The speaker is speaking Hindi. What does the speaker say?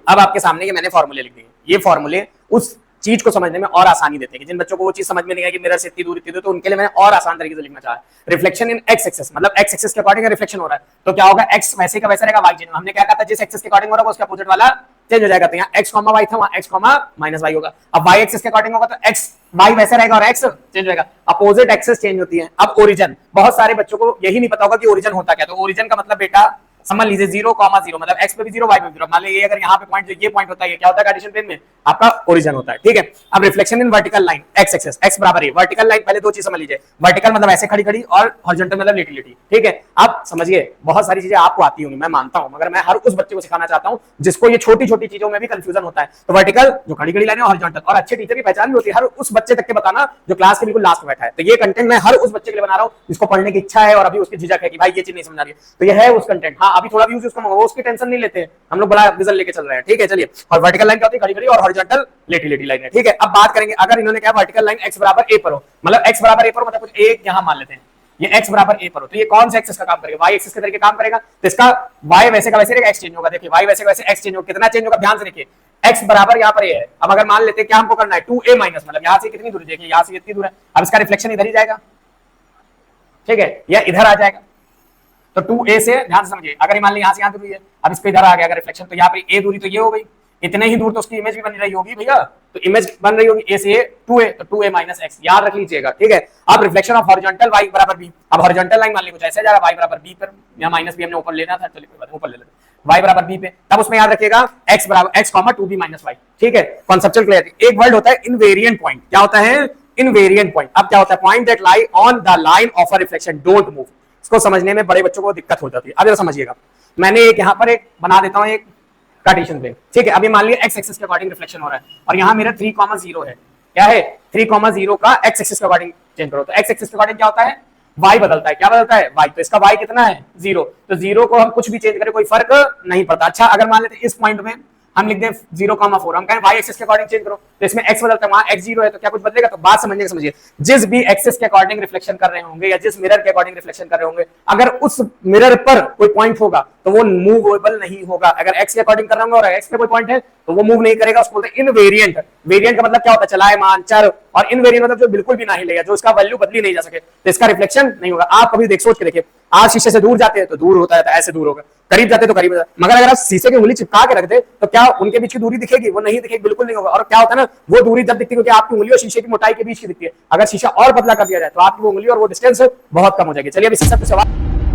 अब आपके सामने ये मैंने फॉर्मूले लिख दिए। ये फॉर्मूले उस चीज को समझने में और आसानी देते हैं। जिन बच्चों को वो चीज समझ में नहीं आई कि मिरर से इतनी दूर तो उनके लिए मैंने और आसान तरीके से लिखना चाहा। रिफ्लेक्शन इन एक्स एक्सिस, मतलब एक्स एक्सिस के अकॉर्डिंग रिफ्लेक्शन हो रहा है, तो क्या होगा, एक्स वैसे का वैसा रहेगा, वाई चेंज। हमने क्या कहा था, जिस एक्सिस के अकॉर्डिंग हो रहा है उसका अपोजिट वाला चेंज हो जाएगा। तो यहाँ एक्स कॉमा वाई था, वहां एक्स कॉमा माइनस वाई होगा। अब वाई एक्सिस के अकॉर्डिंग होगा तो एक्स वाई वैसे रहेगा और एक्स चेंज हो जाएगा। अपोजिट एक्सिस चेंज होती है। अब ओरिजिन, बहुत सारे बच्चों को यही नहीं पता होगा कि ओरिजिन होता क्या। तो ओरिजिन का मतलब बेटा समझ लीजिए 0, 0 मतलब x पे भी 0 y पे भी 0। मान लीजिए अगर यहाँ पे पॉइंट, जो ये पॉइंट होता है, क्या होता है कार्टेशियन प्लेन में आपका ओरिजिन होता है, ठीक है। अब reflection in vertical line x axis, x बराबर है वर्टिकल लाइन। पहले दो चीज समझ लीजिए, वर्टिकल मतलब ऐसे खड़ी खड़ी और हॉरिजॉन्टल मतलब लेटी लेटी, ठीक है। अब समझिए बहुत सारी चीजें आपको आती होंगी, मैं मानता हूं, मगर मैं हर उस बच्चे को सिखाना चाहता हूं जिसको ये छोटी छोटी चीजों में भी कंफ्यूजन होता है। तो वर्टिकल जो खड़ी खड़ी लाइन है, हॉरिजॉन्टल, और अच्छे टीचर की पहचान भी होती है हर उस बच्चे तक के बताना जो क्लास के बिल्कुल लास्ट में बैठा है। तो ये कंटेंट मैं हर उस बच्चे के लिए बना रहा हूं जिसको पढ़ने की इच्छा है और अभी उसकी झिझक है कि भाई ये चीज नहीं समझ आ रही है, तो ये है उस कंटेंट। हाँ अभी थोड़ा व्यूज उसको, वो उसकी टेंशन नहीं लेते हैं, हम लोग बड़ा विजन लेके चल रहे हैं, ठीक है। चलिए, और वर्टिकल लाइन क्या होती है, खड़ी खड़ी, और हॉरिजॉन्टल लेटी लेटी लाइन है, ठीक है। अब बात करेंगे, अगर इन्होंने कहा वर्टिकल लाइन x बराबर a पर हो, मतलब x बराबर a पर हो मतलब कुछ एक यहां मान लेते हैं, ये x बराबर a पर हो, तो ये कौन सा एक्सिस का काम करेगा, y एक्सिस के तरीके काम करेगा। तो इसका y वैसे का वैसे रहेगा, x चेंज होगा। देखिए y वैसे का वैसे x चेंज होगा, कितना चेंज होगा ध्यान से देखिए। x बराबर यहाँ पर a है। अब अगर मान लेते हैं क्या हमको करना है, 2a माइनस, मतलब यहाँ से कितनी दूरी, देखिए यहाँ से इतनी दूर है। अब इसका रिफ्लेक्शन इधर ही जाएगा, ठीक है, या इधर आ जाएगा। तो 2a से ध्यान से समझिए, अगर मान ली यहाँ से यहाँ दूरी है, अब इस पे इधर आ गया अगर रिफ्लेक्शन, तो यहाँ पे a दूरी तो ये हो गई, इतने ही दूर तो उसकी इमेज भी बन रही होगी भैया। तो इमेज बन रही होगी a से a 2a, तो 2a माइनस x याद रख लीजिएगा, ठीक है। अब रिफ्लेक्शन ऑफ हॉरिजॉन्टल y बराबर b, अब हॉरिजॉन्टल लाइन मान ली कुछ ऐसे जा रहा है, y बराबर b पर, या माइनस b हमने ऊपर लेना था, चलिए ऊपर ले लेते, y बराबर b पे, तब उसमें याद रखिएगा x बराबर x 2b माइनस y, ठीक है। Conceptual clarity. एक वर्ड होता है इनवेरिएंट पॉइंट, क्या होता है इनवेरिएंट पॉइंट। अब क्या होता है, point that lie on the line of a reflection don't move. इसको समझने में बड़े बच्चों को दिक्कत हो जाती है। अब जरा समझिएगा, मैंने एक यहाँ पर एक बना देता हूँ एक कार्टेशियन प्लेन, ठीक है। अभी मान लिया x एक्सिस के अकॉर्डिंग रिफ्लेक्शन हो रहा है और यहाँ मेरा 3,0 है, क्या है 3,0 का x एक्सिस के अकॉर्डिंग चेंज करो। तो x एक्सिस के अकॉर्डिंग क्या होता है, y बदलता है, क्या बदलता है y, तो इसका y कितना है 0, तो 0 को हम कुछ भी चेंज करें कोई फर्क नहीं पड़ता। अच्छा अगर मान लेते इस पॉइंट में हम लिख दें 0,4, हम कहें y एक्सिस के अकॉर्डिंग चेंज करो, तो इसमें x बदलता है, वहां x 0 है, तो क्या कुछ बदलेगा। तो बात समझने समझिए, जिस भी एक्सिस के अकॉर्डिंग रिफ्लेक्शन कर रहे होंगे या जिस मिरर के अकॉर्डिंग रिफ्लेक्शन कर रहे होंगे, अगर उस मिरर पर कोई पॉइंट होगा तो वो मूवेबल नहीं होगा। अगर x के अकॉर्डिंग कर रहे होंगे और x पे कोई पॉइंट है तो वो मूव नहीं करेगा, उसको बोलते हैं इनवेरिएंट। वेरिएंट का मतलब क्या होता है, चलायमान चर, और इनवेरिएंट मतलब जो बिल्कुल भी ना हिलेगा, जो इसका वैल्यू बदली नहीं जा सके, तो इसका रिफ्लेक्शन नहीं होगा। आप कभी देख सोच के देखिए, आज शीशे से दूर जाते हैं तो दूर होता है, तो ऐसे दूर होगा, करीब जाते तो करीब होता है, मगर अगर आप शीशे की उंगली चिपका के रख दे तो क्या उनके बीच की दूरी दिखेगी, वो नहीं दिखेगी, बिल्कुल नहीं होगा। और क्या होता है ना, वो दूरी जब दिखती है क्योंकि आपकी उंगली और शीशे की मोटाई के बीच की दिखती है। अगर शीशा और पतला कर दिया जाए तो आपकी उंगली और वो डिस्टेंस बहुत कम हो जाएगी। चलिए अब इस सब सवाल